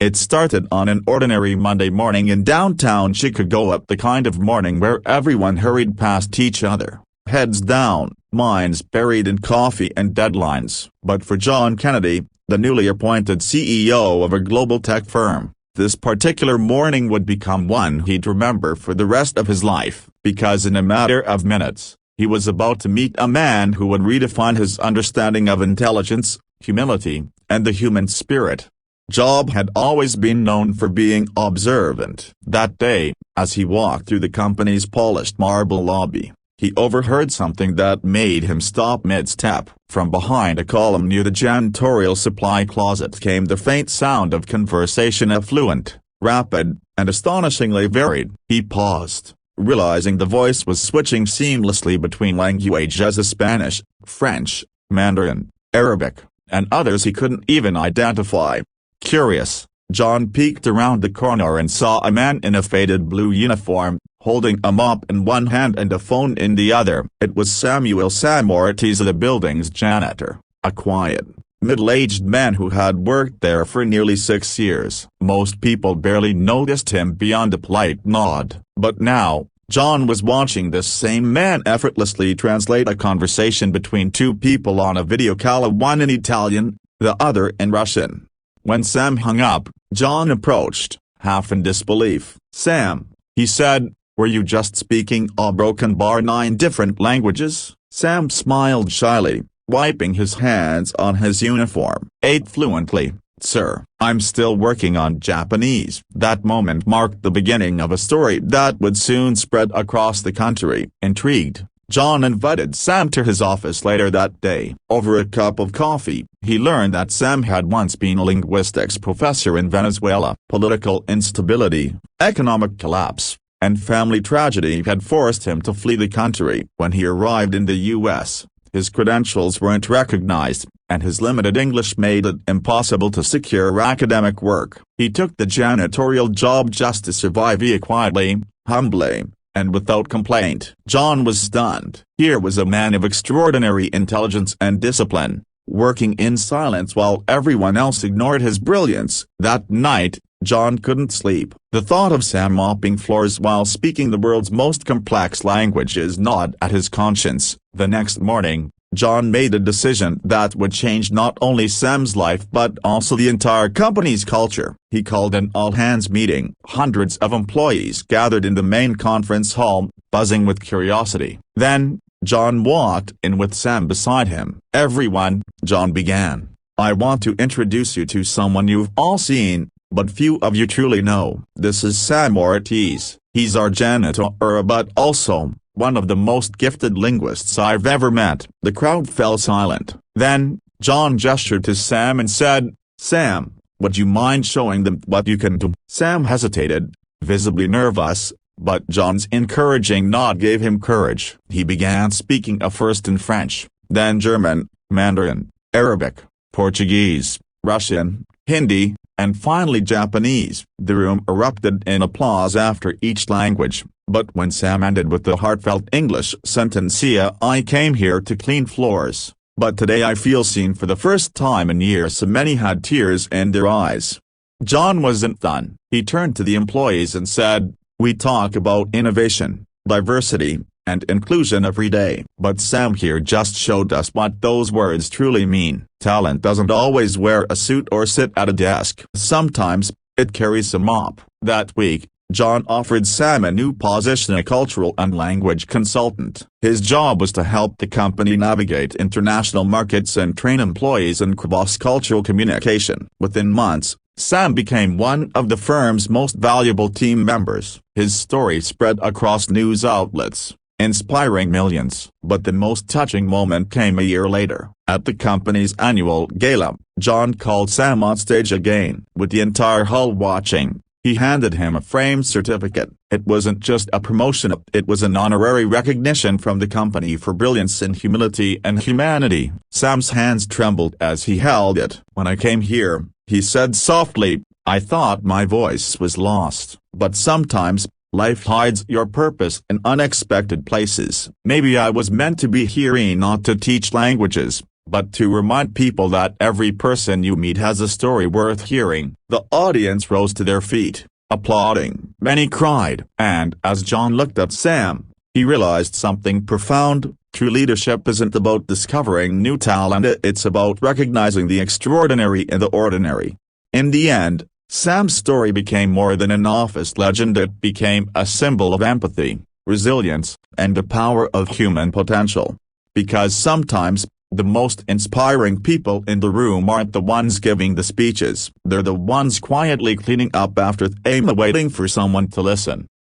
It started on an ordinary Monday morning in downtown Chicago, the kind of morning where everyone hurried past each other, heads down, minds buried in coffee and deadlines. But for John Kennedy, the newly appointed CEO of a global tech firm, this particular morning would become one he'd remember for the rest of his life, because in a matter of minutes, he was about to meet a man who would redefine his understanding of intelligence, humility, and the human spirit. Job had always been known for being observant. That day, as he walked through the company's polished marble lobby, he overheard something that made him stop mid-step. From behind a column near the janitorial supply closet came the faint sound of conversation, affluent, rapid, and astonishingly varied. He paused, realizing the voice was switching seamlessly between languages as Spanish, French, Mandarin, Arabic, and others he couldn't even identify. Curious, John peeked around the corner and saw a man in a faded blue uniform, holding a mop in one hand and a phone in the other. It was Samuel Sam Ortiz, the building's janitor, a quiet, middle-aged man who had worked there for nearly 6 years. Most people barely noticed him beyond a polite nod, but now, John was watching this same man effortlessly translate a conversation between two people on a video call, one in Italian, the other in Russian. When Sam hung up, John approached, half in disbelief. "Sam," he said, "were you just speaking a broken bar 9 different languages?" Sam smiled shyly, wiping his hands on his uniform. "8 fluently, sir. I'm still working on Japanese." That moment marked the beginning of a story that would soon spread across the country. Intrigued, John invited Sam to his office later that day. Over a cup of coffee, he learned that Sam had once been a linguistics professor in Venezuela. Political instability, economic collapse, and family tragedy had forced him to flee the country. When he arrived in the U.S., his credentials weren't recognized, and his limited English made it impossible to secure academic work. He took the janitorial job just to survive, quietly, humbly, and without complaint. John was stunned. Here was a man of extraordinary intelligence and discipline, working in silence while everyone else ignored his brilliance. That night, John couldn't sleep. The thought of Sam mopping floors while speaking the world's most complex languages gnawed at his conscience. The next morning, John made a decision that would change not only Sam's life but also the entire company's culture. He called an all-hands meeting. Hundreds of employees gathered in the main conference hall, buzzing with curiosity. Then, John walked in with Sam beside him. "Everyone," John began, "I want to introduce you to someone you've all seen, but few of you truly know. This is Sam Ortiz. He's our janitor, but also one of the most gifted linguists I've ever met." The crowd fell silent. Then, John gestured to Sam and said, "Sam, would you mind showing them what you can do?" Sam hesitated, visibly nervous, but John's encouraging nod gave him courage. He began speaking first in French, then German, Mandarin, Arabic, Portuguese, Russian, Hindi, and finally Japanese. The room erupted in applause after each language, but when Sam ended with the heartfelt English sentence, "I came here to clean floors, but today I feel seen for the first time in years," so many had tears in their eyes. John wasn't done. He turned to the employees and said, "We talk about innovation, diversity, and inclusion every day, but Sam here just showed us what those words truly mean. Talent doesn't always wear a suit or sit at a desk. Sometimes, it carries a mop." That week, John offered Sam a new position, a cultural and language consultant. His job was to help the company navigate international markets and train employees in cross-cultural communication. Within months, Sam became one of the firm's most valuable team members. His story spread across news outlets, inspiring millions. But the most touching moment came a year later. At the company's annual gala, John called Sam on stage again. With the entire hall watching, he handed him a framed certificate. It wasn't just a promotion, it was an honorary recognition from the company for brilliance in humility and humanity. Sam's hands trembled as he held it. "When I came here," he said softly, "I thought my voice was lost. But sometimes, life hides your purpose in unexpected places. Maybe I was meant to be here, not to teach languages, but to remind people that every person you meet has a story worth hearing. The audience rose to their feet, applauding. Many cried, and as John looked at Sam, he realized something profound. True leadership isn't about discovering new talent, it's about recognizing the extraordinary in the ordinary. In the end, Sam's story became more than an office legend. It became a symbol of empathy, resilience, and the power of human potential. Because sometimes, the most inspiring people in the room aren't the ones giving the speeches, they're the ones quietly cleaning up after them, waiting for someone to listen.